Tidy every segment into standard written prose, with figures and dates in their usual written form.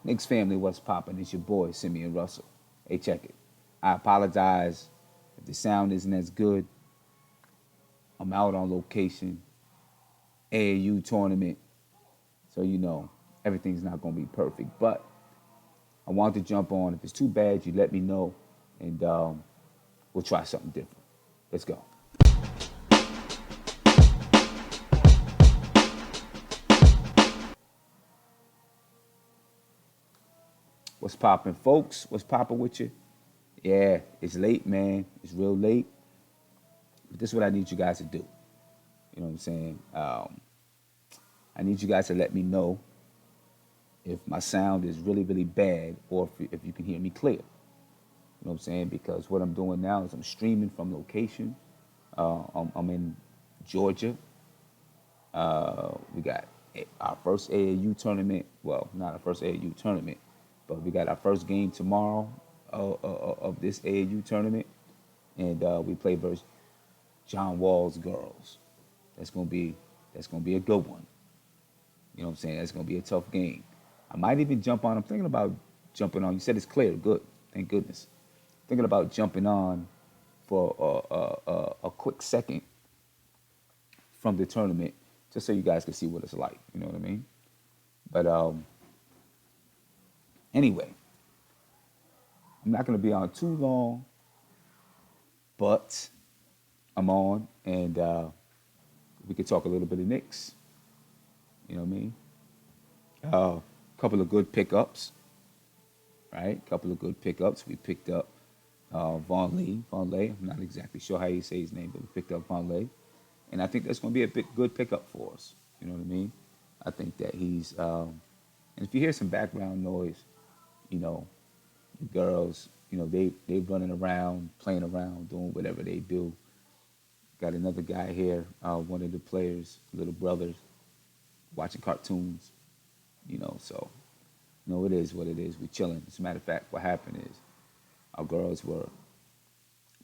Knicks family, what's poppin'? It's your boy, Simeon Russell. Hey, check it. I apologize if the sound isn't as good. I'm out on location, AAU tournament, so everything's not gonna be perfect. But I wanted to jump on. If it's too bad, you let me know, and we'll try something different. Let's go. What's poppin', folks? What's poppin' with you? Yeah, it's late, man. It's real late. But this is what I need you guys to do. You know what I'm saying? I need you guys to let me know if my sound is really, really bad or if you can hear me clear. You know what I'm saying? Because what I'm doing now is I'm streaming from location. I'm in Georgia. We got our first AAU tournament. Well, not our first AAU tournament, but we got our first game tomorrow of this AAU tournament, and we play versus John Wall's girls. That's gonna be that's gonna be a good one. You know what I'm saying? That's gonna be a tough game. I might even jump on. I'm thinking about jumping on. You said it's clear. Good. Thank goodness. Thinking about jumping on for a quick second from the tournament, just so you guys can see what it's like. You know what I mean? But anyway, I'm not gonna be on too long, but I'm on, and we could talk a little bit of Knicks. You know what I mean? A couple of good pickups, right? Couple of good pickups. We picked up Von Lay. I'm not exactly sure how you say his name, but we picked up Von Lay, and I think that's going to be a good pickup for us. You know what I mean? I think that he's. And if you hear some background noise, you know, the girls, they running around, playing around, doing whatever they do. Got another guy here, one of the players, little brothers, watching cartoons. So it is what it is. We chilling. As a matter of fact, what happened is our girls were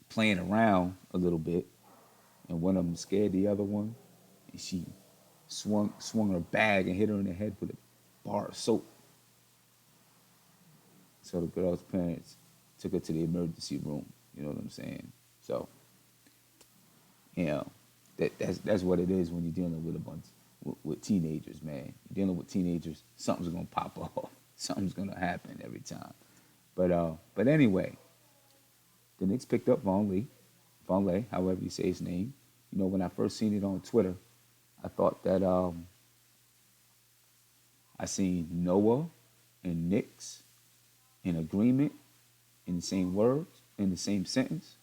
playing around a little bit, and one of them scared the other one, and she swung her bag and hit her in the head with a bar of soap. So the girl's parents took her to the emergency room. You know what I'm saying? So, that's what it is when you're dealing with a bunch with teenagers, man. You're dealing with teenagers. Something's gonna pop off. Something's gonna happen every time. But anyway, the Knicks picked up Von Lay, however you say his name. When I first seen it on Twitter, I thought that I seen Noah and Knicks in agreement in the same words, in the same sentence,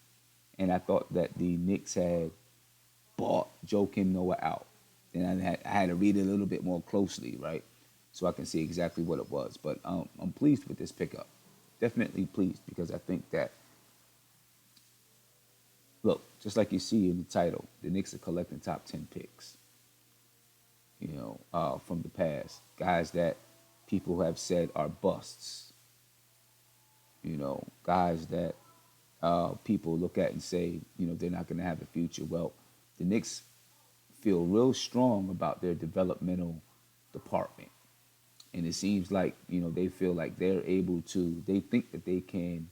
and I thought that the Knicks had bought Joakim Noah out. And I had to read it a little bit more closely, right, so I can see exactly what it was. But I'm pleased with this pickup. Definitely pleased, because I think that, look, just like you see in the title, the Knicks are collecting top 10 picks, from the past. Guys that people have said are busts, guys that people look at and say, they're not going to have a future. Well, the Knicks feel real strong about their developmental department. And it seems like, they feel like they think that they can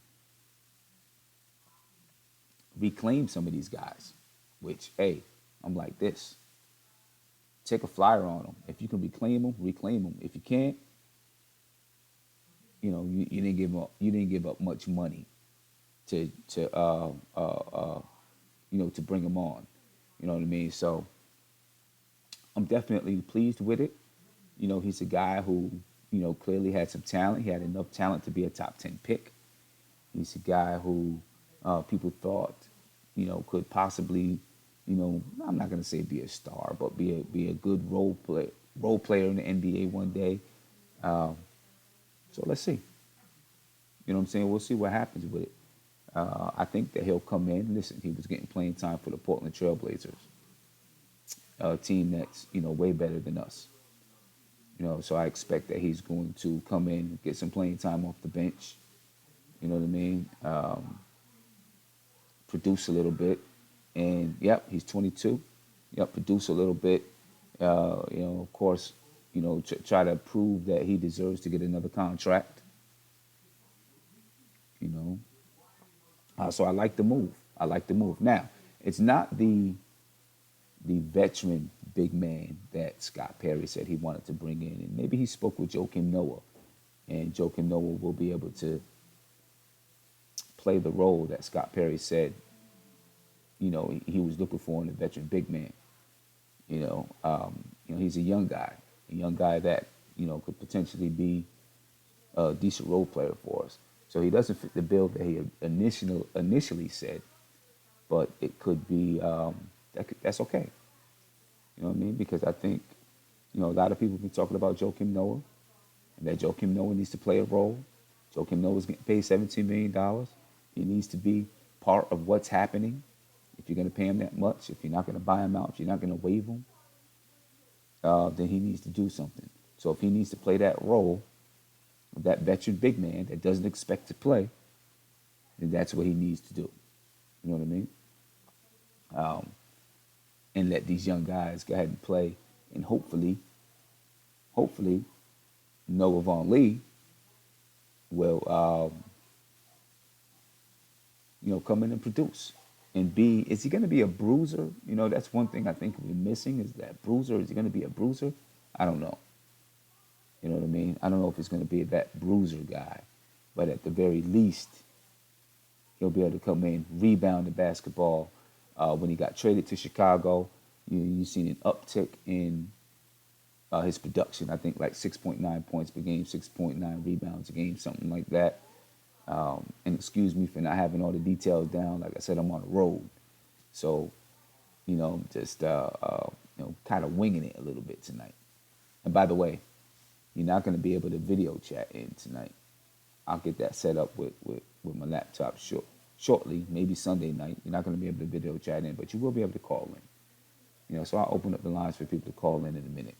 reclaim some of these guys, which, hey, I'm like this. Take a flyer on them. If you can reclaim them, reclaim them. If you can't, you didn't give up much money to bring them on. You know what I mean? So I'm definitely pleased with it. He's a guy who, clearly had some talent. He had enough talent to be a top 10 pick. He's a guy who people thought, could possibly, I'm not going to say be a star, but be a good role player in the NBA one day. So let's see. You know what I'm saying? We'll see what happens with it. I think that he'll come in. Listen, he was getting playing time for the Portland Trailblazers, a team that's way better than us. So I expect that he's going to come in, get some playing time off the bench. You know what I mean? Produce a little bit, and yep, he's 22. Yep, produce a little bit. Of course, try to prove that he deserves to get another contract. You know, so I like the move. I like the move. Now, it's not the veteran big man that Scott Perry said he wanted to bring in, and maybe he spoke with Joakim Noah, and Joakim Noah will be able to play the role that Scott Perry said he was looking for in a veteran big man. He's a young guy that could potentially be a decent role player for us. So he doesn't fit the bill that he initially said, but it could be that's okay. You know what I mean? Because I think a lot of people have been talking about Joakim Noah, and that Joakim Noah needs to play a role. Joakim Noah's getting paid $17 million. He needs to be part of what's happening. If you're going to pay him that much, if you're not going to buy him out, if you're not going to waive him, then he needs to do something. So if he needs to play that role, that veteran big man that doesn't expect to play, then that's what he needs to do. You know what I mean? And let these young guys go ahead and play, and hopefully, Noah Von Lee will, come in and produce. And B, is he going to be a bruiser? That's one thing I think we're missing is that bruiser. Is he going to be a bruiser? I don't know. You know what I mean? I don't know if he's going to be that bruiser guy, but at the very least, he'll be able to come in, rebound the basketball. When he got traded to Chicago, you seen an uptick in his production. I think like 6.9 points per game, 6.9 rebounds a game, something like that. And excuse me for not having all the details down. Like I said, I'm on the road, so just kind of winging it a little bit tonight. And by the way, you're not going to be able to video chat in tonight. I'll get that set up with my laptop shortly, maybe Sunday night. You're not going to be able to video chat in, but you will be able to call in. So I'll open up the lines for people to call in a minute,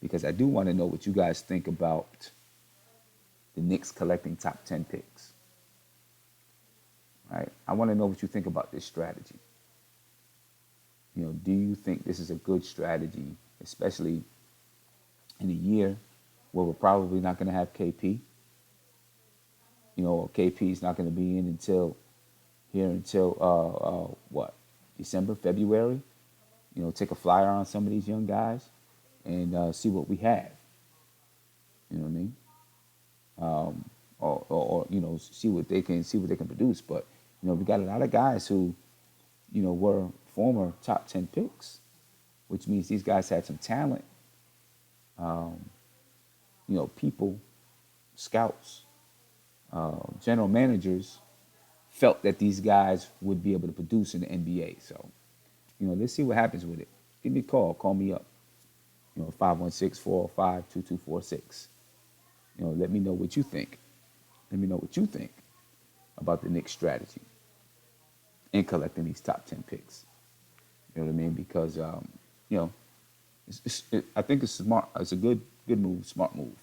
because I do want to know what you guys think about the Knicks collecting top 10 picks. Right? I want to know what you think about this strategy. Do you think this is a good strategy, especially in a year where we're probably not going to have KP? KP is not going to be in until what, December, February. Take a flyer on some of these young guys and see what we have. You know what I mean? Or see what they can produce. But we got a lot of guys who were former top 10 picks, which means these guys had some talent. People, scouts, general managers felt that these guys would be able to produce in the NBA. So, let's see what happens with it. Give me a call. Call me up. 516-405-2246. Let me know what you think. Let me know what you think about the Knicks strategy in collecting these top 10 picks. You know what I mean? Because, I think it's smart. It's a good move, smart move.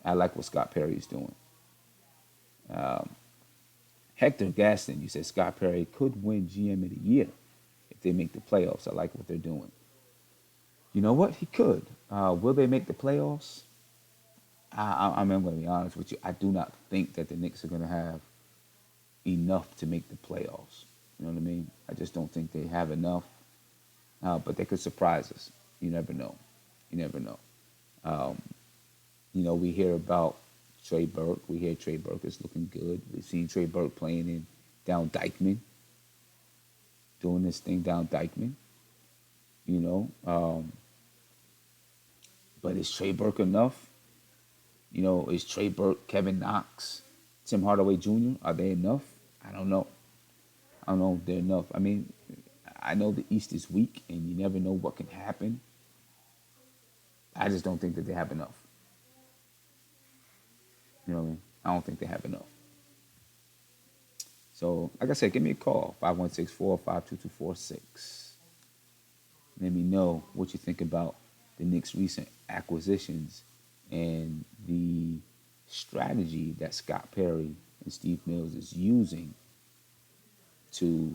I like what Scott Perry is doing. Hector Gaston, you said Scott Perry could win GM of the year if they make the playoffs. I like what they're doing. You know what? He could. Will they make the playoffs? I'm going to be honest with you. I do not think that the Knicks are going to have enough to make the playoffs. You know what I mean? I just don't think they have enough. But they could surprise us. You never know. You never know. We hear about Trey Burke. We hear Trey Burke is looking good. We've seen Trey Burke playing in down Dykeman, doing this thing down Dykeman. But is Trey Burke enough? Is Trey Burke, Kevin Knox, Tim Hardaway Jr., are they enough? I don't know. I don't know if they're enough. I mean, I know the East is weak, and you never know what can happen. I just don't think that they have enough. You know what I mean? I don't think they have enough. So, like I said, give me a call, 516-405-2246. Let me know what you think about the Knicks' recent acquisitions and the strategy that Scott Perry and Steve Mills is using to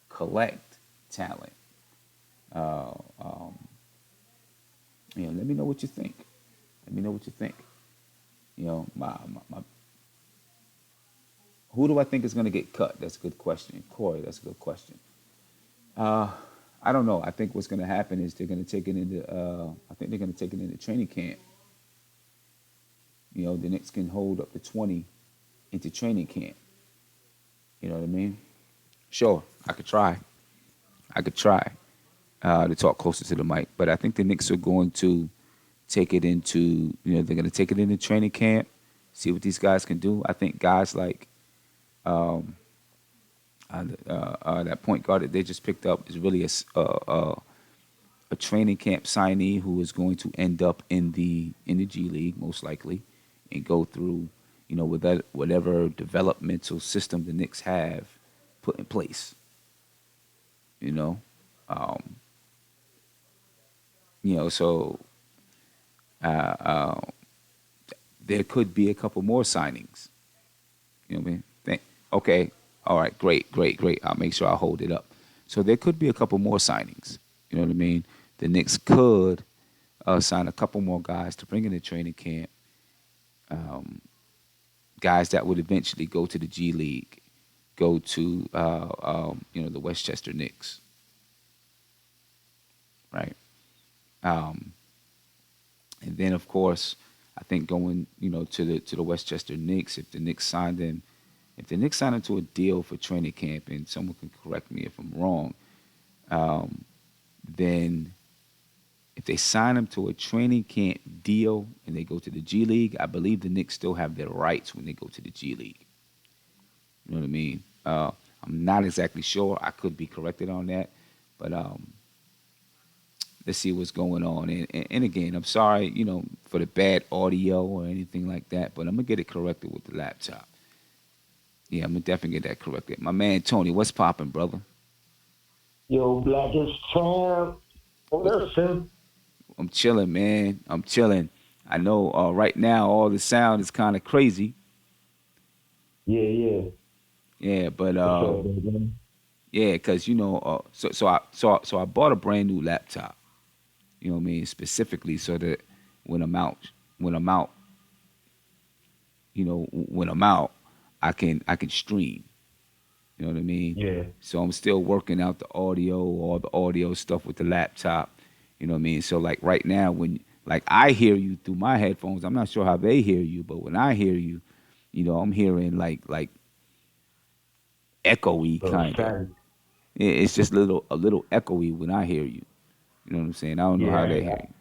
collect talent. Let me know what you think. Let me know what you think. My who do I think is going to get cut? That's a good question. Corey, that's a good question. Uh, I don't know. I think what's going to happen is they're going to take it into. I think they're going to take it into training camp. The Knicks can hold up to 20 into training camp. You know what I mean? Sure, I could try. I could try to talk closer to the mic, but I think the Knicks are going to take it into. They're going to take it into training camp, see what these guys can do. I think guys like that point guard that they just picked up is really a training camp signee who is going to end up in the G League most likely, and go through with that whatever developmental system the Knicks have put in place. You know, um, so uh, uh, there could be a couple more signings. You know what I mean? Okay, all right, great, great, great. I'll make sure I hold it up. So there could be a couple more signings. You know what I mean? The Knicks could sign a couple more guys to bring in the training camp. Um, Guys that would eventually go to the G League, go to the Westchester Knicks, right? Um, and then of course, I think going to the Westchester Knicks, if the Knicks sign him to a deal for training camp, and someone can correct me if I'm wrong, um, then if they sign him to a training camp deal and they go to the G League, I believe the Knicks still have their rights when they go to the G League. You know what I mean? I'm not exactly sure. I could be corrected on that, but let's see what's going on. And again, I'm sorry, for the bad audio or anything like that, but I'm gonna get it corrected with the laptop. Yeah, I'm gonna definitely get that corrected. My man Tony, what's popping, brother? Yo, Blackest Champ. What's, Listen. I'm chilling, man. I'm chilling. I know right now all the sound is kind of crazy. Yeah, yeah. Yeah, but It's all good, man. yeah, cause so I bought a brand new laptop. You know what I mean? Specifically so that when I'm out, when I'm out, when I'm out, I can stream. You know what I mean? Yeah. So I'm still working out the audio, all the audio stuff with the laptop. You know what I mean? So like right now, when like I hear you through my headphones, I'm not sure how they hear you, but when I hear you, I'm hearing like echoey So kind of. static. It's just a little echoey when I hear you. You know what I'm saying? I don't know how Yeah. they hear you.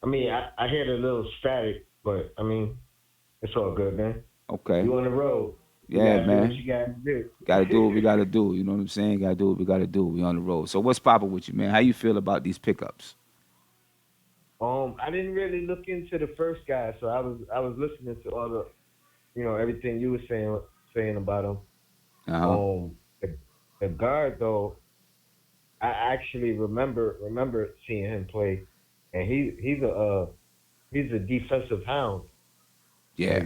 I mean, I hear the little static, but I mean, it's all good, man. Okay. You on the road. You Yeah, gotta do what man. you gotta do. Gotta do what we gotta do. You know what I'm saying? Gotta do what we gotta do. We on the road. So what's popping with you, man? How you feel about these pickups? I didn't really look into the first guy, so I was listening to all the everything you were saying about him. Uh huh. The guard though, I actually remember seeing him play, and he's a defensive hound. Yeah.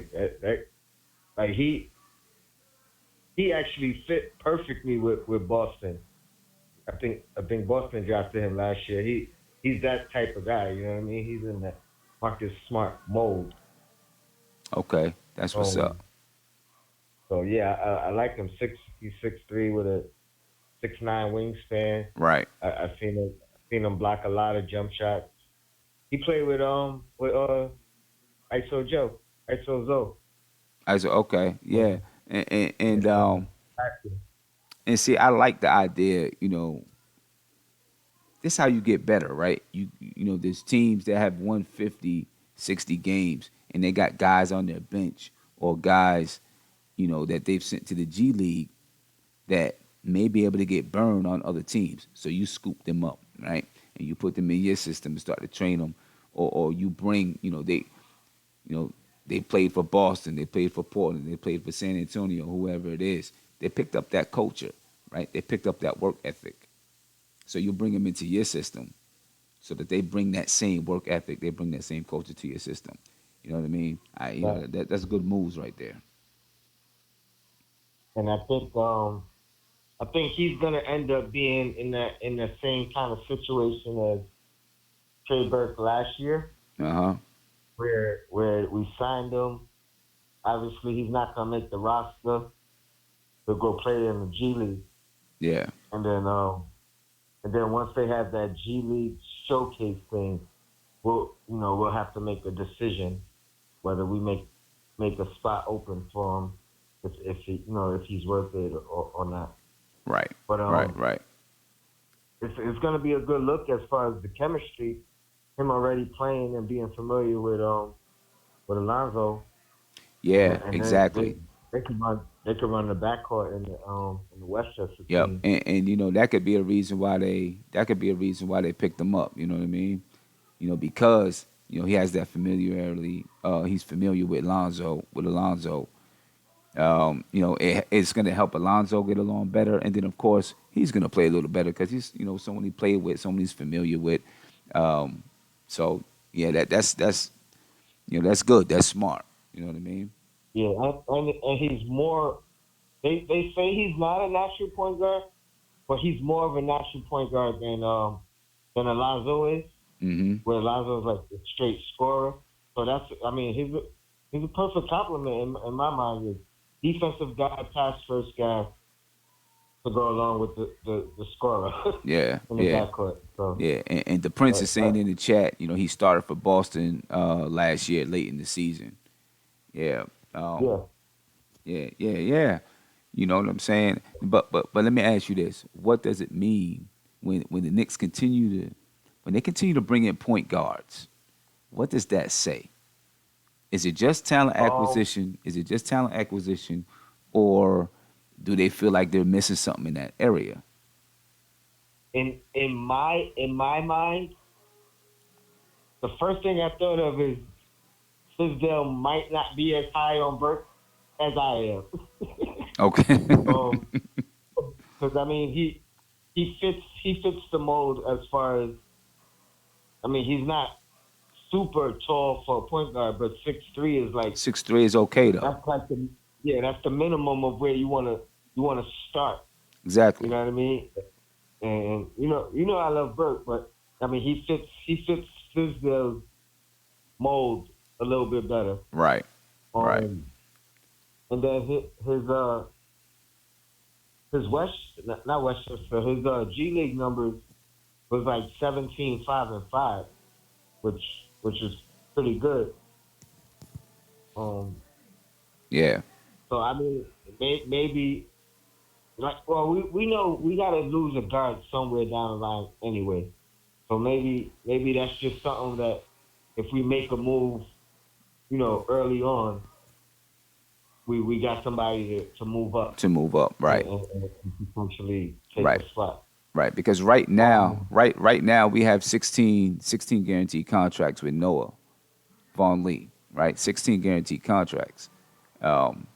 Like he actually fit perfectly with Boston. I think Boston drafted him last year. He's that type of guy. You know what I mean? He's in that Marcus Smart mold. Okay. That's what's up. Um. So yeah, I like him. He's 6'3" with a 6'9" wingspan. Right. I've seen him block a lot of jump shots. He played with ISO Joe, ISO Zoe. I said, okay, yeah, Um, and and, and and um and see, I like the idea. This is how you get better, right? There's teams that have won 50, 60 games, and they got guys on their bench or guys, that they've sent to the G League that may be able to get burned on other teams. So you scoop them up, right? And you put them in your system and start to train them, or you bring, you know, they played for Boston, they played for Portland, they played for San Antonio, whoever it is. They picked up that culture, right? They picked up that work ethic. So you bring them into your system so that they bring that same work ethic, they bring that same culture to your system. You know what I mean? but That's good moves right there. and I think he's gonna end up being in the same kind of situation Trey Burke last year, Uh huh. where we signed him. Obviously, he's not gonna make the roster to go play in the G League, Yeah. and then once they have that G League showcase thing, we'll have to make a decision whether we make a spot open for him if if he's worth it or not. Right. But Right. Right. it's gonna be a good look as far as the chemistry. Him already playing and being familiar with Alonzo, Yeah. and then Exactly. they can run the backcourt in the Westchester Yep. team. And that could be a reason why they picked him up. You know what I mean? Because he has that familiarity. He's familiar with Alonzo. It's going to help Alonzo get along better, and then of course he's going to play a little better because he's someone he played with, someone he's familiar with. Um, so yeah, that's good. That's smart. You know what I mean? Yeah, and he's more. They say he's not a natural point guard, but he's more of a natural point guard than Alonzo is. Hmm. Where Alonzo is like a straight scorer. So that's I mean he's a perfect complement in my mind. Is defensive guy, pass first guy to go along with the scorer Yeah, in the yeah, backcourt. So yeah. And the Prince is saying that, in the chat, he started for Boston last year, late in the season. Yeah. Um, yeah. yeah, yeah, yeah. You know what I'm saying? But let me ask you this: what does it mean when the Knicks continue to bring in point guards? What does that say? Is it just talent Um acquisition? Is it just talent acquisition, or do they feel like they're missing something in that area? in my mind, the first thing I thought of is Fizdale might not be as high on Burke as I am. Okay. um, because I mean he fits the mold as far as I mean he's not super tall for a point guard, but 6'3" is like 6'3" is okay though. that's like the yeah that's the minimum of where you wanna start. You Exactly. know what I mean? And I love Burke, but I mean he fits Fizdale's mold a little bit better. Right. Right. Um, and then his West not Westchester his G League numbers was like 17, 5, and 5, which which is pretty good. Um, Yeah. so I mean maybe like well we know we gotta lose a guard somewhere down the line anyway. So maybe that's just something that if we make a move, early on, we got somebody to move up To move up. and, Right. and, and potentially take a Right. spot. Right. Because right now, Um, right now we have 16 guaranteed contracts with Noah Vaughn Lee. Right. 16 guaranteed contracts. Um,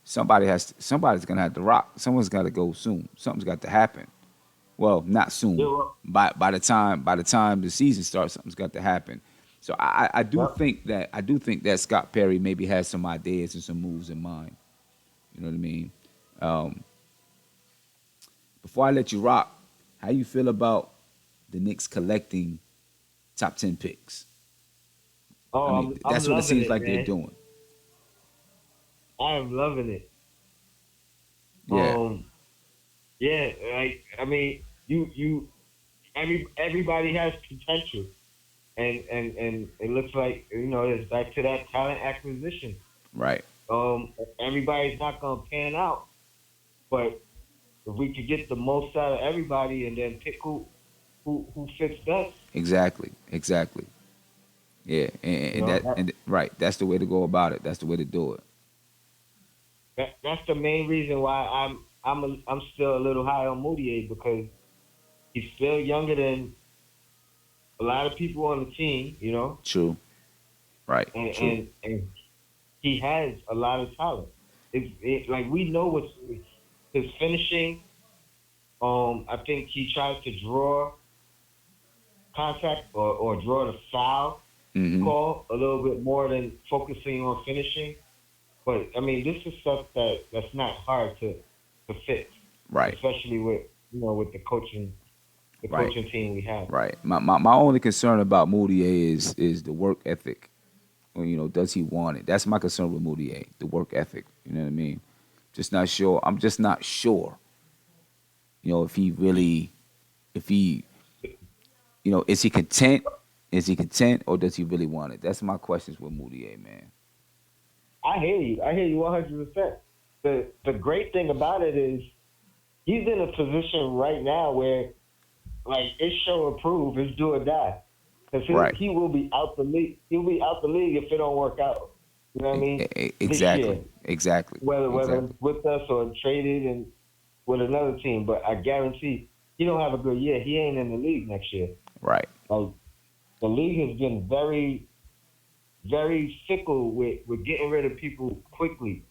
somebody's gonna have to rock. Someone's got to go soon. Something's got to happen. Well, not yeah, soon. well, By the time the season starts, something's got to happen. So I do yep. think that Scott Perry maybe has some ideas and some moves in mind. You know what I mean? Um, before I let you rock, how you feel about the Knicks collecting top 10 picks? Oh, I mean, I'm that's what it loving seems it, like they're man. doing. I am loving it. Yeah, Um, yeah, like I mean, everybody has potential, and it looks like it's back to that talent acquisition. right. Everybody's not gonna pan out, but if we could get the most out of everybody and then pick who fits best, Exactly, exactly. Yeah, you and know, that and right. That's the way to go about it. That's the way to do it. that's the main reason why I'm still a little high on Moutier because he's still younger than a lot of people on the team, True. Right. and True. he has a lot of talent. Like we know what's his finishing. I think he tries to draw contact or draw the foul Mm-hmm. call a little bit more than focusing on finishing. But I mean, this is stuff that's not hard to fix, Right. especially with with the coaching the Right. coaching team we have. Right. My only concern about Moutier is the work ethic. Well, does he want it? That's my concern with Moutier, the work ethic. You know what I mean? Just not sure. I'm just not sure. If he really, if he, is he content? Is he content, or does he really want it? That's my questions with Moutier, man. I hear you. I hear you 100%. The great thing about it is he's in a position right now where like it's show or prove, it's do or die. Because Right. he will be out the league. He'll be out the league if it don't work out. You know what I mean? This year, Exactly. Exactly. whether Exactly. it's with us or traded and with another team. But I guarantee he don't have a good year. He ain't in the league next year. Right. Like the league has been very, very fickle with getting rid of people quickly,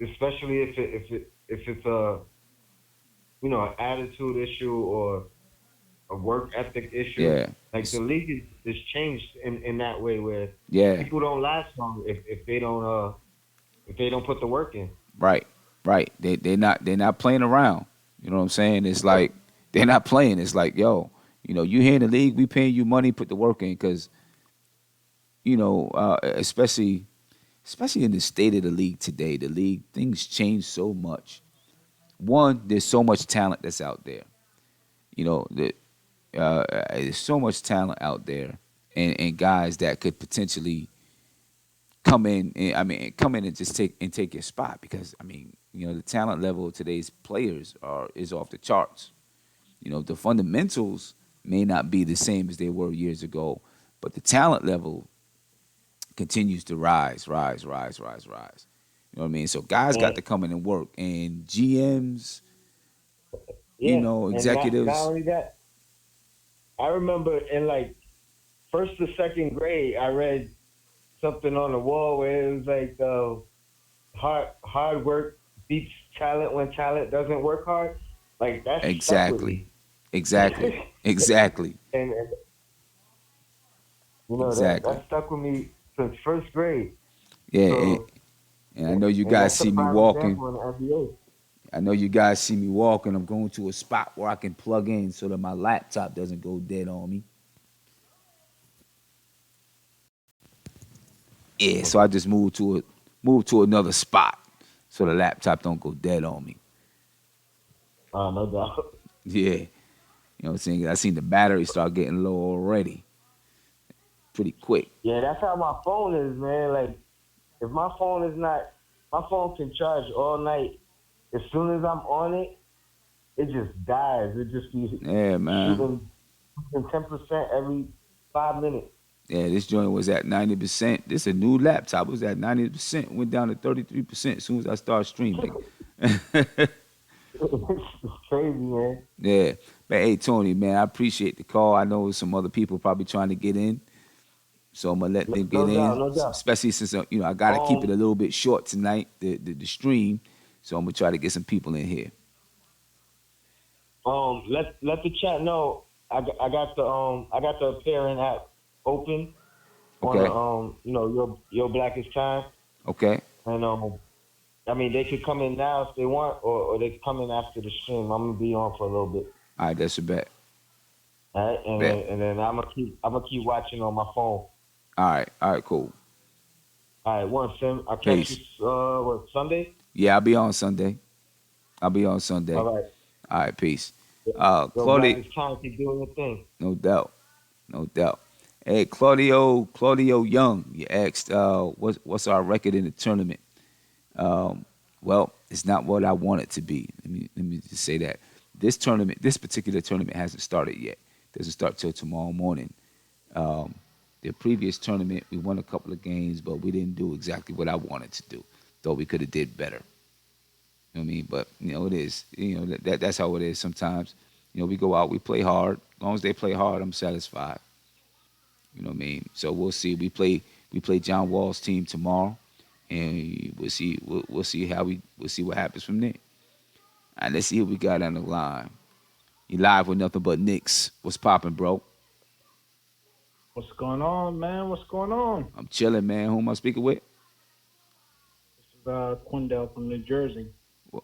especially if it's a an attitude issue or a work ethic issue. Yeah. Like the league is changed in that way where Yeah. people don't last long if they don't put the work in. Right. Right. They're not playing around. You know what I'm saying? It's like they're not playing. It's like, yo, you here in the league, we paying you money, put the work in, because especially in the state of the league today, the league things change so much. One, there's so much talent that's out there. That there's so much talent out there, and guys that could potentially come in and just take your spot, because the talent level of today's players is off the charts. The fundamentals may not be the same as they were years ago, but the talent level continues to rise, rise, rise, rise, rise. You know what I mean? So guys got And to come in and work, and GMs, yeah, and not executives. only that, I remember in like first or second grade, I read something on the wall where it was like hard work beats talent when talent doesn't work hard. Like that stuck with Exactly, me. exactly, exactly, And exactly. that stuck with me since first grade. Yeah, So and I know you and guys that's a see me prime walking. example in the NBA. I know you guys see me walking. I'm going to a spot where I can plug in so that my laptop doesn't go dead on me. Yeah, so I just moved to another spot so the laptop don't go dead on me. No doubt. Yeah, what I'm saying? I seen the battery start getting low already, pretty quick. Yeah, that's how my phone is, man. Like if my phone can charge all night. As soon as I'm on it, it just dies. It just be Yeah, man. shooting 10% every 5 minutes. Yeah, this joint was at 90%. This a new laptop. It was at 90%. Went down to 33% as soon as I started streaming. It's crazy, man. Yeah. But hey, Tony, man, I appreciate the call. I know some other people probably trying to get in, so I'm gonna let them get No doubt, in. no doubt. Especially since I gotta keep it Um, a little bit short tonight, the stream. So I'm gonna try to get some people in here. let the chat know. I got the appearing app open on the Okay. your blackest time, Okay. and I mean they could come in now if they want, or they could come in after the stream. I'm gonna be on for a little bit. All right. That's a bet. All right, Bet. and then I'm gonna keep watching on my phone. All right. All right. Cool. All right, one Sim. I'll catch you Peace. Sunday? Yeah, I'll be on Sunday. I'll be on All Sunday. right. All right. Peace. Yo, Black Claudia, is trying to keep doing your thing. no doubt. No doubt. Hey, Claudio Young, you asked, what's our record in the tournament? Um, well, it's not what I want it to be. Let me just say that this particular tournament hasn't started yet. Doesn't start till tomorrow morning. Um, the previous tournament, we won a couple of games, but we didn't do exactly what I wanted to do. Though we could have did better. You know what I mean? But it is. That's how it is sometimes. We go out, we play hard. As long as they play hard, I'm satisfied. You know what I mean? So we'll see. We play John Wall's team tomorrow, and we'll see. We'll see we'll see what happens from there. And let's see who we got on the line. You live with nothing but Knicks. What's popping, bro? What's going on, man? What's going on? I'm chilling, man. Who am I speaking with? This is Quindell from New Jersey.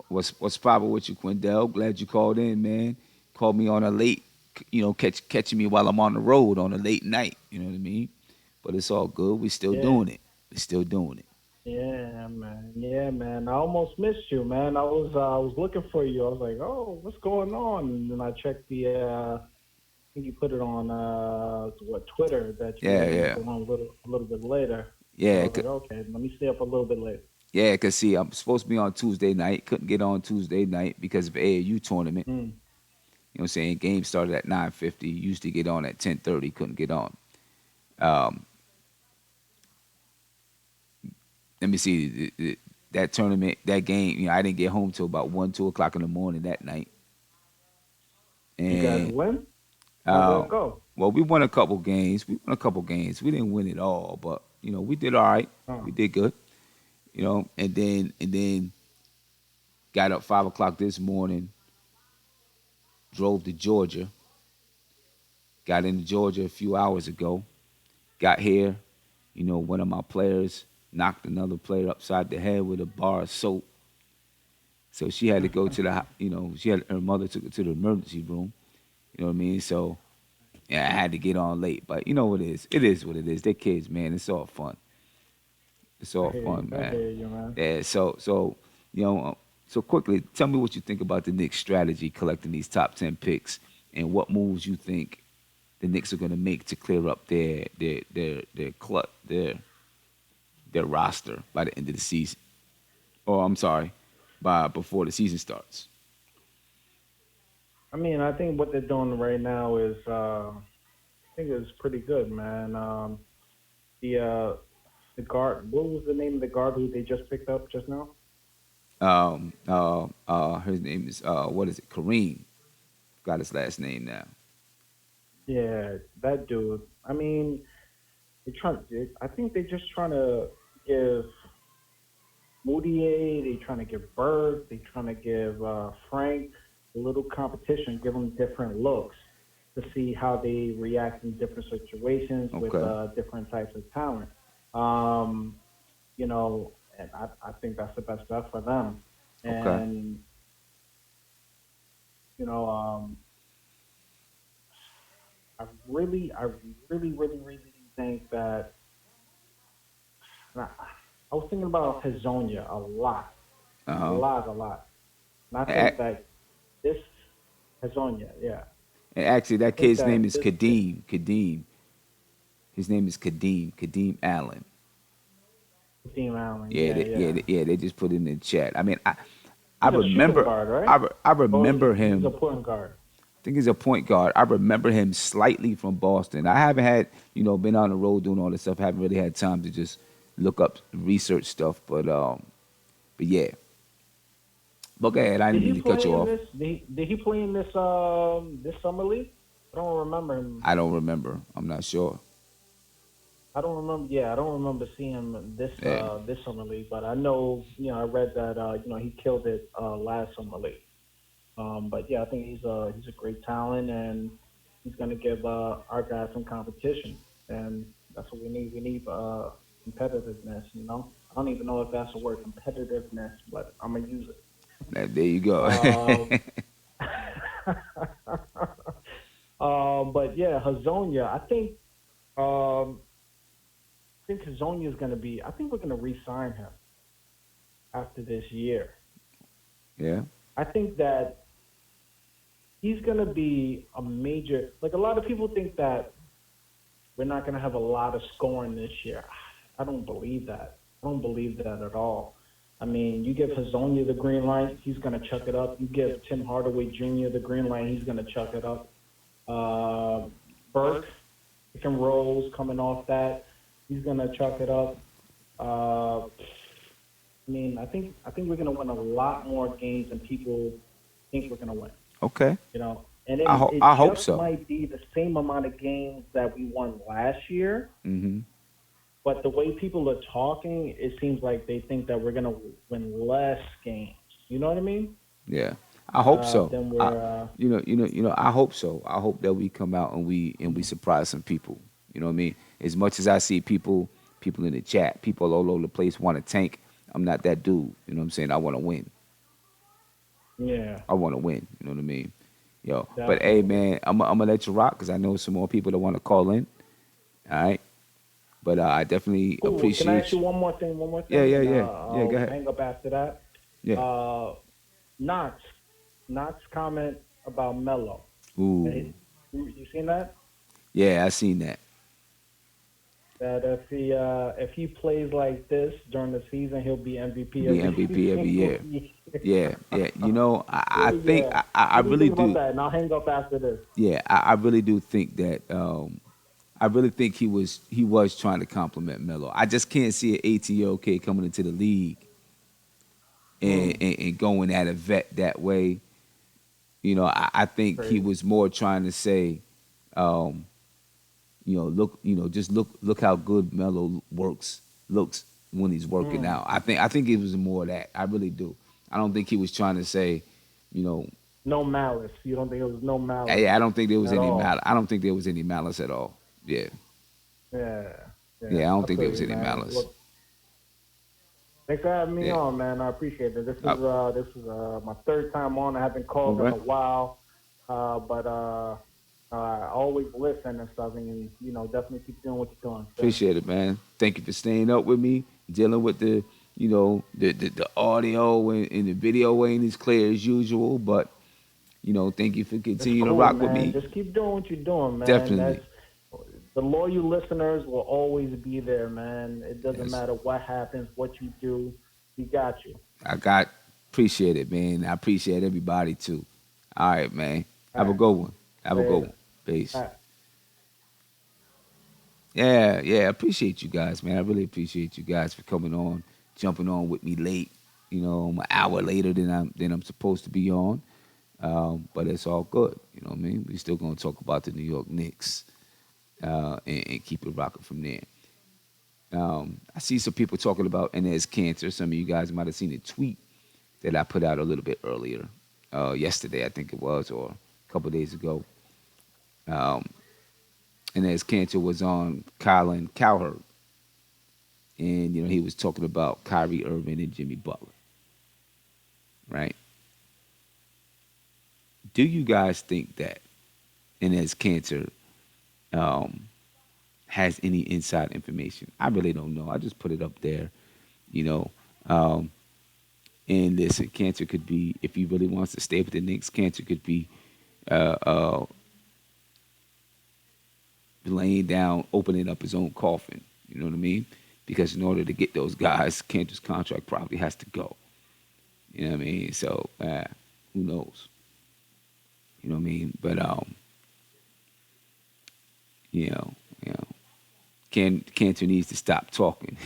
What's popping with you, Quindell? Glad you called in, man. Called me on a late. catching me while I'm on the road on a late night. You know what I mean? But it's all good. We still Yeah. doing it. We still doing it. Yeah, man. Yeah, man. I almost missed you, man. I was looking for you. I was like, oh, what's going on? And then I checked I think you put it on what Twitter that you were Yeah, gonna yeah, go on a little bit later. So I yeah. was like, okay, let me stay up a little bit later. Yeah, cause see, I'm supposed to be on Tuesday night. Couldn't get on Tuesday night because of AAU tournament. Mm. You know what I'm saying? Game started at 9:50. Used to get on at 10:30. Couldn't get on. Um, Let me see that tournament, that game. I didn't get home till about 1, 2 o'clock in the morning that night. You guys And win? How did uh, it go? well, we won a couple games. We won a couple games. We didn't win it all, but we did all right. Oh, We did good. And then got up 5 o'clock this morning. Drove to Georgia. Got into Georgia a few hours ago. Got here. One of my players knocked another player upside the head with a bar of soap. So she had to go to she had her mother took her to the emergency room. You know what I mean? So yeah, I had to get on late, but you know what it is. It is what it is. They're kids, man. It's all fun. It's I all hear you. fun, I man. hear you, man. Yeah. So you know, so quickly, tell me what you think about the Knicks' strategy collecting these top 10 picks, and what moves you think the Knicks are going to make to clear up their roster by the end of the season. Or I'm sorry, by before the season starts. I mean, I think what they're doing right now is, I think it's pretty good, man. The guard. What was the name of the guard who they just picked up just now? His name is what is it? Kareem. Got his last name now. Yeah, that dude. I mean, I think they're just trying to give Moutier. They trying to give Berg. They trying to give Frank a little competition. Give them different looks to see how they react in different situations with Okay. different types of talent. Um, and I think that's the best bet for them. Okay. And you know, I really think that I, I was thinking about Hazonia Uh huh. a lot. And I think And, that this Hazonia, yeah, and actually, I that think kid's name that is this kid, Kadeem. Kadeem. His name is Kadeem. Kadeem Allen. Dean Allen, Yeah, yeah, they, yeah, yeah, yeah. They just put it in the chat. I mean, I he's a shooting remember, guard, right? I Or remember he's a him. point guard. I think he's a point guard. I remember him slightly from Boston. I haven't had, been on the road doing all this stuff. I haven't really had time to just look up research stuff. But yeah. But go ahead. I Did didn't he mean to cut you play in off. this? Did he play in this summer league? I don't remember him. I don't remember. I'm not sure. I don't remember. Yeah, I don't remember seeing him Yeah. this summer league. But I know, I read that he killed it last summer league. But yeah, I think he's a great talent, and he's gonna give our guys some competition, and that's what we need. We need competitiveness. I don't even know if that's a word, competitiveness, but I'm gonna use it. There you go. Um, but yeah, Hazonia. Um, I think Hazonia is gonna be. I think we're gonna re-sign him after this year. Yeah. I think that he's gonna be a major. Like a lot of people think that we're not gonna have a lot of scoring this year. I don't believe that. I don't believe that at all. I mean, you give Hazonia the green light, he's gonna chuck it up. You give Tim Hardaway Jr. the green light, he's gonna chuck it up. Uh, Burke, pick and rolls coming off that, he's gonna chuck it up. I mean, I think we're gonna win a lot more games than people think we're gonna win. Okay. And it I hope just so. might be the same amount of games that we won last year. Hmm. But the way people are talking, it seems like they think that we're gonna win less games. You know what I mean? Yeah. I hope so. Then we're I hope so. I hope that we come out and we surprise some people. You know what I mean? As much as I see people in the chat, people all over the place want to tank. I'm not that dude. You know what I'm saying? I want to win. yeah. I want to win. You know what I mean? Yo, but hey, Definitely. man, I'm gonna let you rock because I know some more people that want to call in. All right, but I definitely Cool. Can I ask appreciate you you. one more Yeah, thing, yeah, and yeah, yeah. Go I'll ahead. hang up after that. Yeah. Uh, Knox, Knox comment about Melo. Ooh. Hey, you seen that? Yeah, I seen that. That if he plays like this during the season, he'll be MVP Be every MVP every single year. year. Yeah, yeah. You know, I think Yeah. I What do you really think about do. that? And I'll hang up after this. Yeah, I really do think that. I really think he was trying to compliment Melo. I just can't see an 18-year-old kid coming into the league and, Hmm. and, and going at a vet that way. You know, I think he Crazy. was more trying to say, um, look, just look how good Melo looks when he's working Hmm. out. I think it was more of that. I really do. I don't think he was trying to say, you know, No malice. You don't think it was no malice I don't think there was at any mal. all? I don't think there was any malice at all. Yeah, Yeah. yeah. I Yeah. don't I think there feel was you, any man. malice. Look, thanks for having me Yeah. on, man. I appreciate it. Uh, This is my third time on. I haven't all called in right. a while, but I always listen and stuff, and definitely keep doing what you're doing. So Appreciate it, man. Thank you for staying up with me, dealing with the audio and the video ain't as clear as usual, but thank you for it's continuing to cool, rock with man. me. Just keep doing what you're doing, man. That's Definitely. the loyal listeners will always be there, man. It doesn't Yes. matter what happens, what you do, we got you. I got appreciate it, man. I appreciate everybody too. All right, man. All Have a right, good one. Have a good later. one. Peace. All right. Yeah, yeah. I appreciate you guys, man. I really appreciate you guys for coming on, jumping on with me late. I'm an hour later than I'm supposed to be on. But it's all good. You know what I mean? We still gonna talk about the New York Knicks and keep it rocking from there. I see some people talking about Inez cancer. Some of you guys might have seen a tweet that I put out a little bit earlier, yesterday I think it was, or a couple days ago. Um, Inez cancer was on Colin Cowherd, and he was talking about Kyrie Irving and Jimmy Butler. Right? Do you guys think that Inez cancer um, has any inside information? I really don't know. I just put it up there, you know. Um, and listen, cancer could be, if he really wants to stay with the Knicks, cancer could be uh, uh, laying down, opening up his own coffin. You know what I mean? Because in order to get those guys, Cantor's contract probably has to go. You know what I mean? So who knows? You know what I mean? But you know, you know, Cantor needs to stop talking.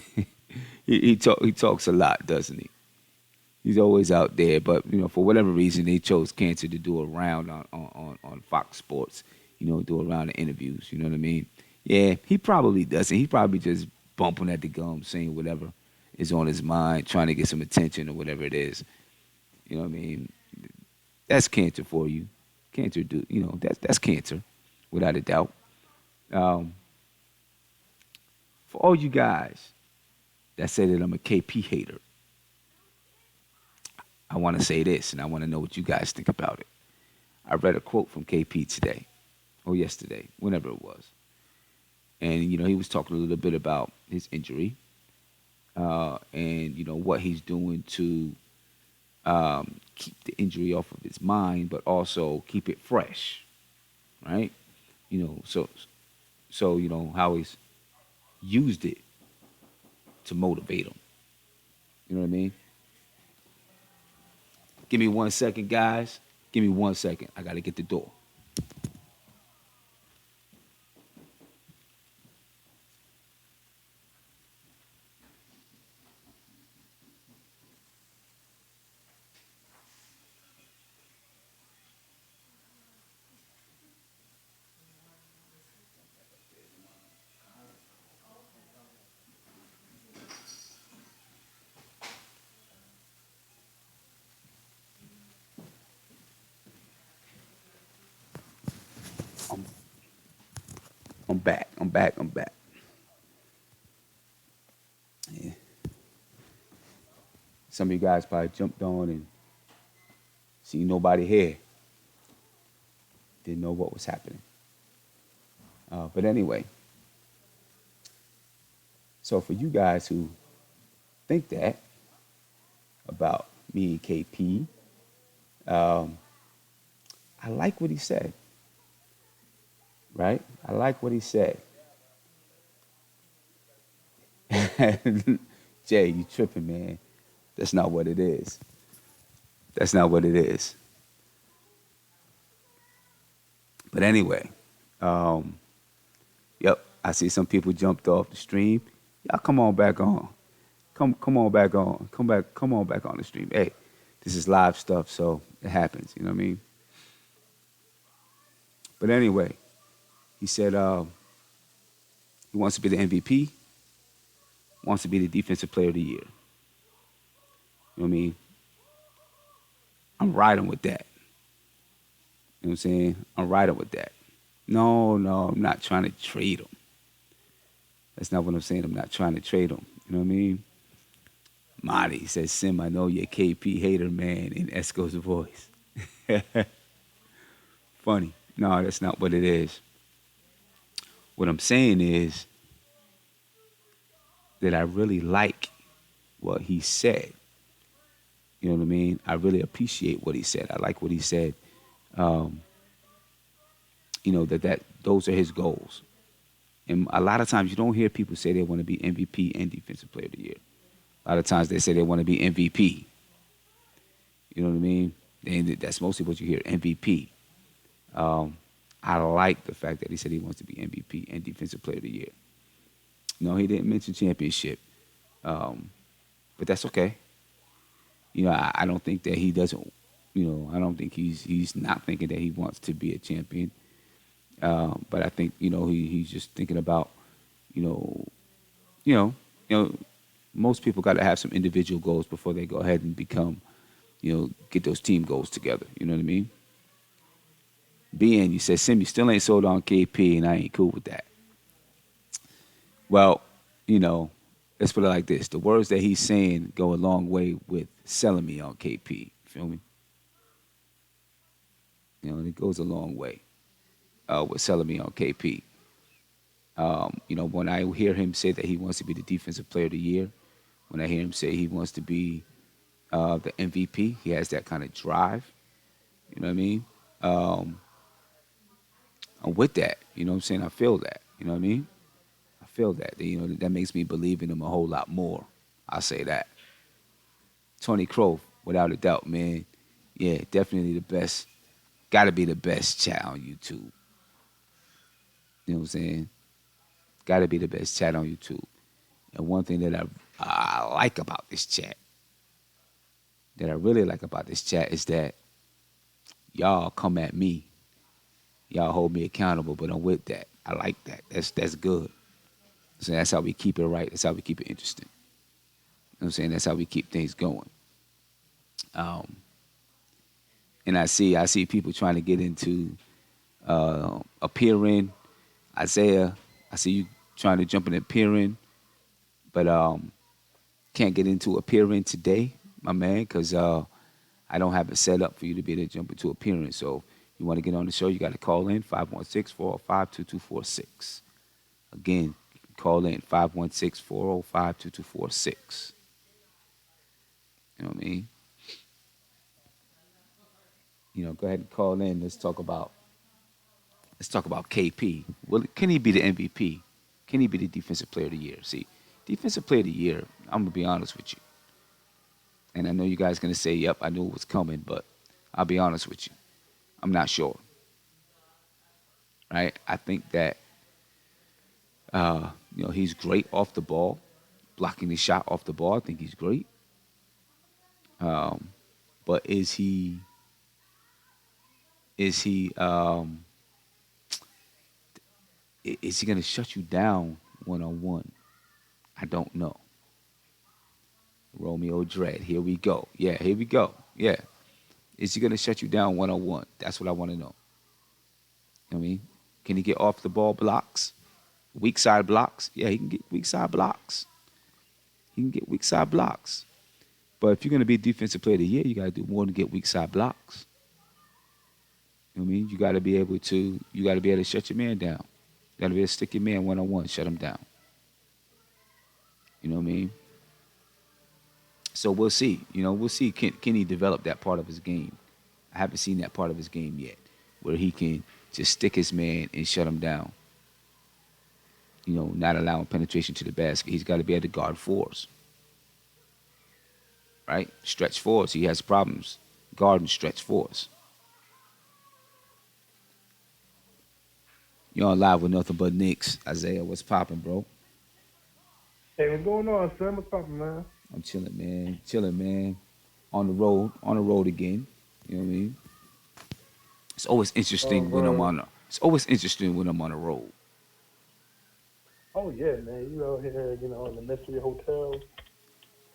He talks a lot, doesn't he? He's always out there, but for whatever reason, they chose Cantor to do a round on Fox Sports. Do a round of interviews. You know what I mean? Yeah, he probably doesn't. He probably just bumping at the gum, saying whatever is on his mind, trying to get some attention or whatever it is. You know what I mean? That's Cantor for you. Cantor do that's Cantor, without a doubt. Um, for all you guys that say that I'm a KP hater, I want to say this, and I want to know what you guys think about it. I read a quote from KP today or yesterday, whenever it was, and he was talking a little bit about his injury, and what he's doing to keep the injury off of his mind, but also keep it fresh, right? So how he's used it to motivate him. You know what I mean? Give me 1 second, guys. Give me 1 second. I gotta get the door. I'm, I'm back. I'm back. I'm back. Yeah. Some of you guys probably jumped on and see nobody here. didn't know what was happening. But anyway, so for you guys who think that about me and KP, um, I like what he said, right? I like what he said. Jay, you tripping, man. That's not what it is. That's not what it is. But anyway, um, yep, I see some people jumped off the stream. Y'all come on back on. Come on back on. Come on back on the stream. Hey, this is live stuff, so it happens, you know what I mean? But anyway, he said he wants to be the MVP, wants to be the defensive player of the year. You know what I mean? I'm riding with that. You know what I'm saying? I'm riding with that. No, no, I'm not trying to trade him. That's not what I'm saying. I'm not trying to trade him. You know what I mean? Marty says, Sim, I know you're a KP hater, man, in Esco's voice. Funny. No, that's not what it is. What I'm saying is that I really like what he said. You know what I mean? I really appreciate what he said. I like what he said. Um, you know, that those are his goals. And a lot of times you don't hear people say they want to be MVP and Defensive Player of the Year. A lot of times they say they want to be MVP. You know what I mean? And that's mostly what you hear, MVP. I like the fact that he said he wants to be MVP and Defensive Player of the Year. No, he didn't mention championship, but that's okay. You know, I don't think that he doesn't. You know, I don't think he's not thinking that he wants to be a champion. But I think he's just thinking about you know you know you know most people got to have some individual goals before they go ahead and become get those team goals together. You know what I mean? You said, Sim, you still ain't sold on KP, and I ain't cool with that. Well, you know, let's put it like this: the words that he's saying go a long way with selling me on KP. Feel me? You know, it goes a long way with selling me on KP. When I hear him say that he wants to be the defensive player of the year, when I hear him say he wants to be the MVP, he has that kind of drive. You know what I mean? I'm with that. You know what I'm saying? I feel that. You know what I mean? I feel that. That makes me believe in him a whole lot more. I'll say that. Tony Crow, without a doubt, man. Yeah, definitely the best. Got to be the best chat on YouTube. You know what I'm saying? Got to be the best chat on YouTube. And one thing that I like about this chat, that I really like about this chat, is that y'all come at me. Y'all hold me accountable, but I'm with that. I like that. That's good. So that's how we keep it right. That's how we keep it interesting. You know what I'm saying? That's how we keep things going. And I see people trying to get into appearing. Isaiah, I see you trying to jump in appearing, but can't get into appearing today, my man, because I don't have it set up for you to be able to jump into appearing. So you want to get on the show, you got to call in 516-405-2246. Again, call in 516-405-2246. You know what I mean? Go ahead and call in. Let's talk about KP. Well, can he be the MVP? Can he be the defensive player of the year? See, defensive player of the year, I'm gonna be honest with you. And I know you guys gonna say, "Yep, I knew it was coming," but I'll be honest with you. I'm not sure. Right? I think that he's great off the ball, blocking the shot off the ball. I think he's great. But is he gonna shut you down 1-on-1? I don't know. Romeo Dread. Here we go. Yeah, here we go. Yeah. Is he gonna shut you down 1-on-1? That's what I want to know. You know what I mean? Can he get off the ball blocks? Weak side blocks? Yeah, he can get weak side blocks. He can get weak side blocks. But if you're gonna be defensive player of the year, you gotta do more than get weak side blocks. You know what I mean? You got to be able to shut your man down. You got to be able to stick your man one on one, shut him down. You know what I mean? So we'll see. We'll see. Can he develop that part of his game? I haven't seen that part of his game yet, where he can just stick his man and shut him down. Not allowing penetration to the basket. He's got to be able to guard fours, right? Stretch fours. He has problems guarding stretch fours. You're on live with nothing but Knicks. Isaiah, what's popping, bro? Hey, what's going on, son? What's up, man? I'm chilling, man. Chilling, man. On the road again. You know what I mean? It's always interesting when I'm Bro. on. It's always interesting when I'm on the road. Oh yeah, man. You out here, in the mystery hotel.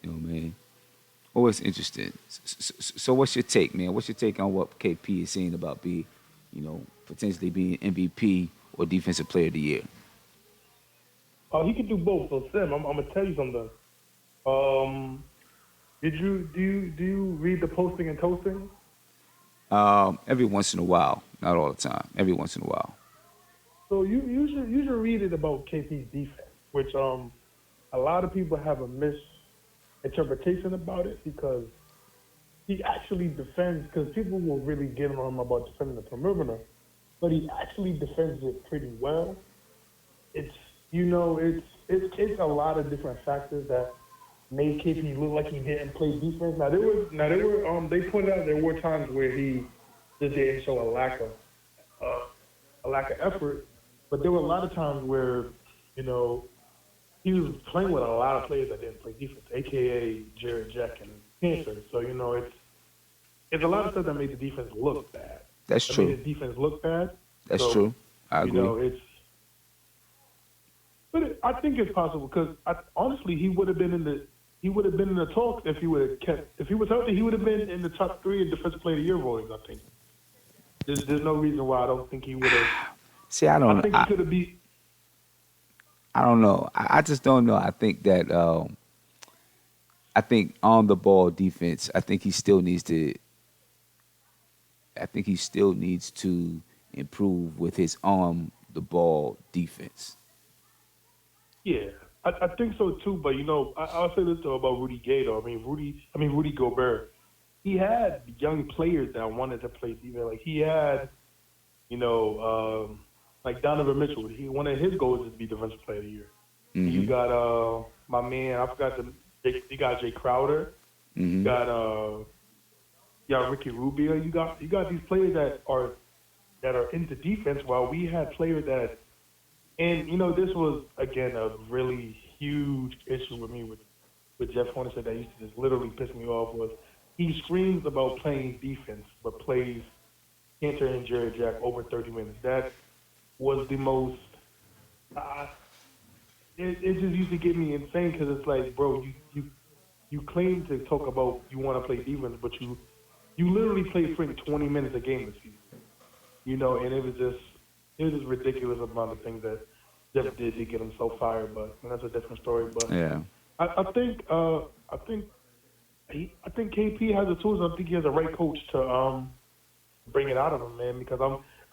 You know what I mean? Always interesting. So what's your take, man? What's your take on what KP is saying about potentially being MVP or Defensive Player of the Year? Oh, he can do both. So, Sim, I'm gonna tell you something. Um, do you read the posting and toasting? Every once in a while, not all the time. Every once in a while. So you should read it about KP's defense, which a lot of people have a misinterpretation about it because he actually defends because people will really get on him about defending the perimeter, but he actually defends it pretty well. It's it's a lot of different factors that made KP look like he didn't play defense. They pointed out there were times where he just didn't show uh, a lack of effort, but there were a lot of times where you know he was playing with a lot of players that didn't play defense, aka Jared Jack and Panther. So it's a lot of stuff that made the defense look bad. That's That made true. his defense look bad. That's So true. I you agree. know it's I think it's possible because honestly, he would have been in the talk if he would have kept if he was healthy. He would have been in the top three in defensive player of the year votings. I think there's no reason why I don't think he would have. See, I I don't. think he could have beat. I don't know. I just don't know. I think that. I think on the ball defense. I think he still needs to. I think he still needs to improve with his on the ball defense. Yeah, I think so too. But I'll say this though about Rudy Gay though. Rudy Gobert. He had young players that wanted to play defense. Like he had, like Donovan Mitchell. One of his goals is to be defensive player of the year. You Mm-hmm. got my man. I forgot you got Jay Crowder. You Mm-hmm. got Ricky Rubio. You got these players that are into defense, while we had players that. And this was again a really huge issue with me with Jeff Hornacek that used to just literally piss me off was he screams about playing defense but plays Cantor and Jared Jack over 30 minutes. That was the most. Uh, it just used to get me insane because it's like, bro, you claim to talk about you want to play defense, but you literally play freaking 20 minutes a game this season. And it was just ridiculous amount of things that Jeff did to get him so fired. But that's a different story. But Yeah. I think KP has the tools. I think he has the right coach to bring it out of him, man. Because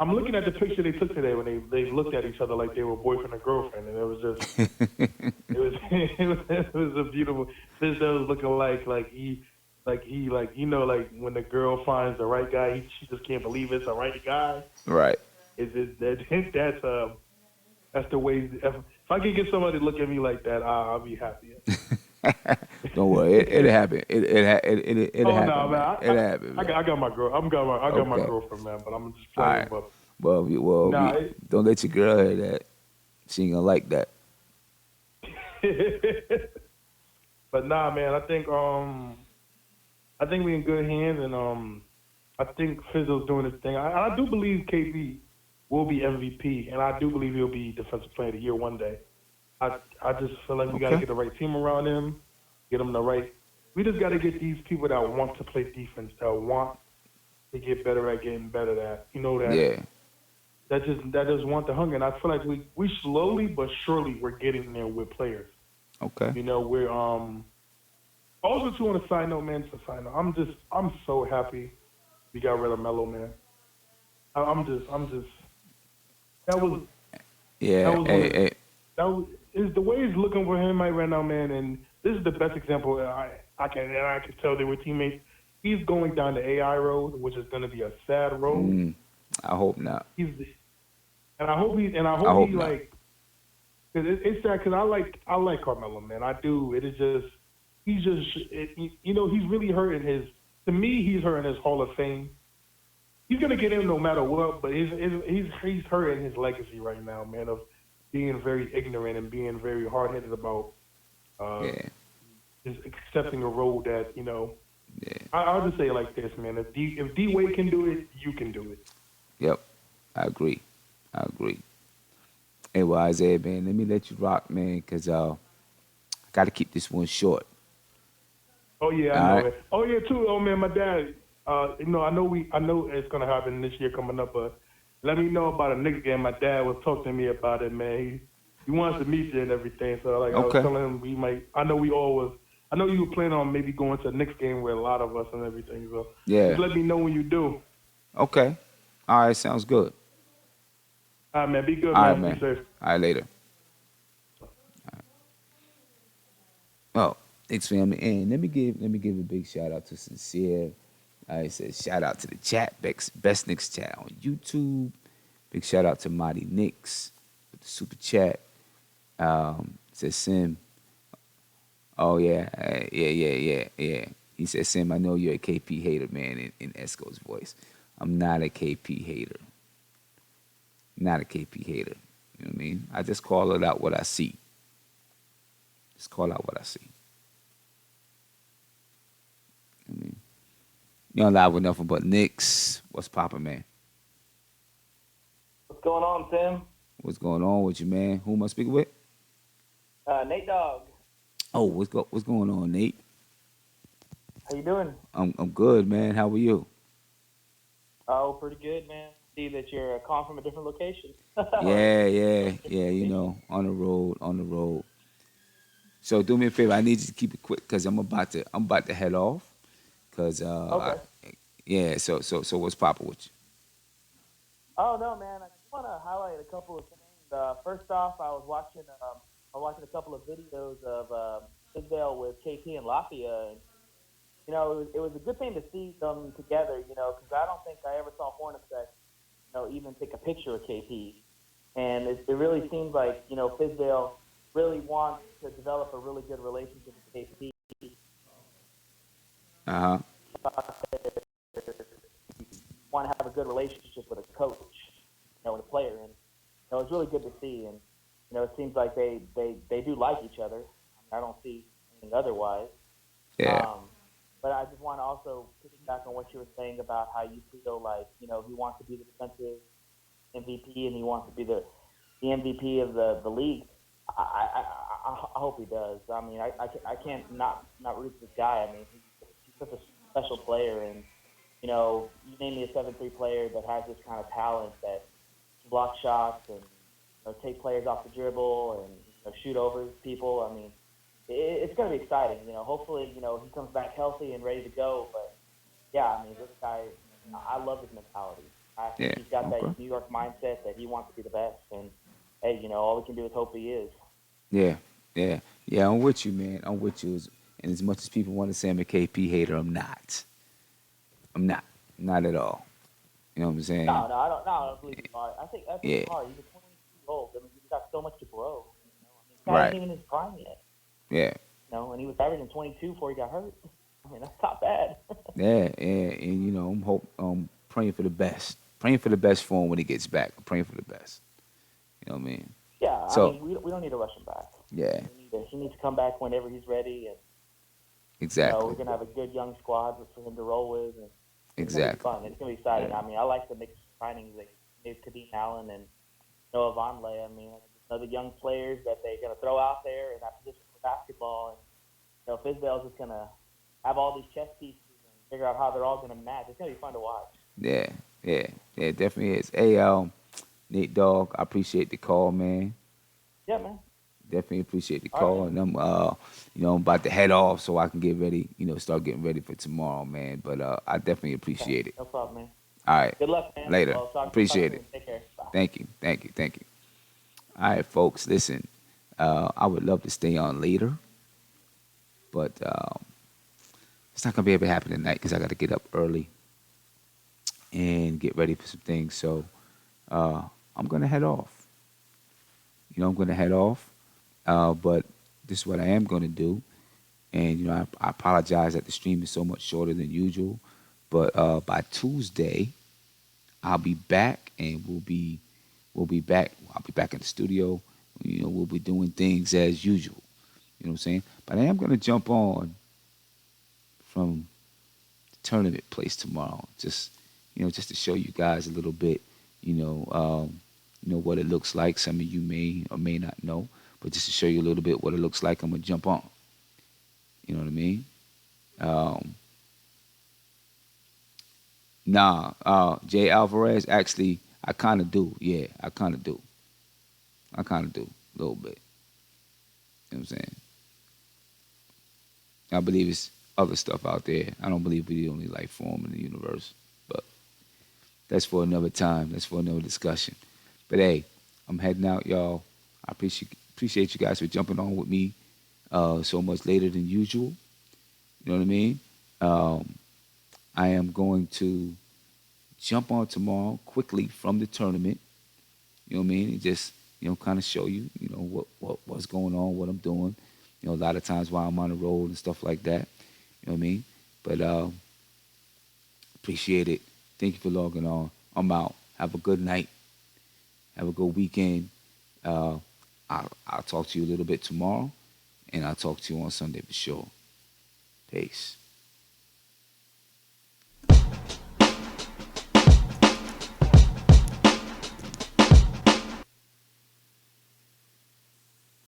I'm looking at the picture they took today when they looked at each other like they were boyfriend and girlfriend, and it was just it was it was a beautiful. This was looking like when the girl finds the right guy, she just can't believe it's the right guy. Right. Is it that's the way. If I could get somebody to look at me like that, I'll be happy. Don't worry. It'll happen. It'll Oh happen, no, man! man. It'll happen, man. I got my girl. I got my Okay. girlfriend, man. But I'm just All playing. right. But Well, nah, it, don't let your girl hear that. She ain't gonna like that. but nah, man. I think we in good hands, and I think Fizzle's doing his thing. I do believe KP will be MVP, and I do believe he'll be Defensive Player of the Year one day. I just feel like we got to Okay. get the right team around him, get him the right. We just got to get these people that want to play defense, that want to get better at getting better at. Yeah. That just want the hunger. And I feel like we slowly but surely we're getting there with players. Okay. We're also too on a side note, man. It's a side note. I'm so happy we got rid of Melo, man. I'm just. That was that Yeah, was one hey, of hey, that was is the way he's looking for him right now, man. And this is the best example I can tell they were teammates. He's going down the AI road, which is going to be a sad road. I hope not. He's and I I hope hope he not. like. Cause it's sad because I like Carmelo, man. I do. It is just he's just he's really hurting his. To me, he's hurting his Hall of Fame. He's gonna get in no matter what, but he's hurting his legacy right now, man, of being very ignorant and being very hard headed about uh, Yeah, just accepting a role that yeah. I'll just say it like this, man. If D Wade can do it, you can do it. Yep, I agree. I agree. Hey, well, Isaiah, man, let me let you rock, man, cause I gotta keep this one short. Oh yeah, I All know right. it. Oh yeah, too. Oh man, my dad. I know it's gonna happen this year coming up, but let me know about a Knicks game. My dad was talking to me about it, man. He wants to meet you and everything. So like I was Okay. telling him, we might. I know we all was. I know you were planning on maybe going to a Knicks game with a lot of us and everything. So just Yeah. let me know when you do. Okay. All right. Sounds good. All right, man. Be good, All right, man. Be man. safe. All right, later. Oh, thanks, family. And let me give a big shout out to Sincere. I said shout out to the chat, best Knicks chat on YouTube. Big shout out to Mighty Knicks with the super chat. Says Sim. Oh yeah, yeah. He said, Sim, I know you're a KP hater, man, in Esco's voice. I'm not a KP hater. Not a KP hater. You know what I mean? I just call it out what I see. Just call out what I see. You know what I mean? You don't live with nothing but Knicks. What's poppin', man? What's going on, Tim? What's going on with you, man? Who am I speaking with? Nate Dogg, Oh, what's going on, Nate? how you doing? I'm good, man. How are you? Oh, pretty good, man. See that you're calling from a different location. Or Yeah. You know, on the road, on the road. So do me a favor. I need you to keep it quick because I'm about to head off. Cause okay. yeah. So what's poppin' with you? Oh no, man. I just want to highlight a couple of things. First off, I was watching a couple of videos of Fizdale with KP and Lafayette, and it was a good thing to see them together. Because I don't think I ever saw Hornacek, even take a picture of KP, and it really seems like Fizdale really wants to develop a really good relationship with KP. Uh huh. Want to have a good relationship with a coach, and a player, and it's really good to see. And it seems like they do like each other. I don't see anything otherwise. Yeah. But I just want to also piggyback on what you were saying about how you feel like he wants to be the defensive MVP and he wants to be the MVP of the league. I hope he does. I mean, I can't not root for this guy. I mean, he's such a special player, and you name me a 7-3 player that has this kind of talent that can block shots and take players off the dribble and shoot over people. I mean, it's going to be exciting. Hopefully, he comes back healthy and ready to go. But yeah, I mean, this guy, I love his mentality. I think Yeah. he's got Okay. that New York mindset that he wants to be the best. And hey, all we can do is hope he is. Yeah. Yeah. I'm with you, man. I'm with you. And as much as people want to say I'm a KP hater, I'm not. I'm not. Not at all. You know what I'm saying? No, I don't believe he's hard. I think Yeah. he's hard. He's a 22-year-old. I mean, he's got so much to grow. I mean, the guy Right. isn't even in his prime yet. Yeah. And he was averaging 22 before he got hurt. I mean, that's not bad. And I'm praying for the best. Praying for the best for him when he gets back. I'm praying for the best. You know what I mean? Yeah, I So mean, we don't need to rush him back. yeah, He needs to come back whenever he's ready, and we're exactly. gonna have a good young squad for him to roll with, and it's gonna be Exactly. fun. It's gonna be exciting. I mean, I like the Knicks signings like Kadeem Allen and Noah Vonleh. I mean, another young players that they're gonna throw out there in that position for basketball, and Fizdale's just gonna have all these chess pieces and figure out how they're all gonna match. It's gonna be fun to watch. Yeah, it definitely is. Hey, Nate Dogg, I appreciate the call, man. Yeah, man. Definitely appreciate the All right, call, man. and I'm about to head off so I can get ready. Start getting ready for tomorrow, man. But I definitely Okay, appreciate it. no problem, man. All right. Good luck, man. Later. I'll talk Appreciate it. soon. Take care. Bye. Thank you. Thank you. Thank you. All right, folks. Listen, I would love to stay on later, but it's not gonna be able to happen tonight because I got to get up early and get ready for some things. So uh, I'm gonna head off. I'm gonna head off. But this is what I am gonna do. And I apologize that the stream is so much shorter than usual. But by Tuesday, I'll be back, and we'll be back. I'll be back in the studio. We'll be doing things as usual. You know what I'm saying? But I am gonna jump on from the tournament place tomorrow. Just to show you guys a little bit. What it looks like. Some of you may or may not know, but just to show you a little bit what it looks like, I'm gonna jump on. You know what I mean? Um, Jay Alvarez. Actually, I kind of do. Yeah, I kind of do. I kind of do a little bit. You know what I'm saying? I believe it's other stuff out there. I don't believe we're the only life form in the universe. But that's for another time. That's for another discussion. But hey, I'm heading out, y'all. I appreciate you guys for jumping on with me so much later than usual. You know what I mean? Um, I am going to jump on tomorrow quickly from the tournament. You know what I mean? And just kind of show you, what's going on, what I'm doing. A lot of times while I'm on the road and stuff like that. You know what I mean? But appreciate it. Thank you for logging on. I'm out. Have a good night. Have a good weekend. Uh, I'll talk to you a little bit tomorrow, and I'll talk to you on Sunday for sure. Peace.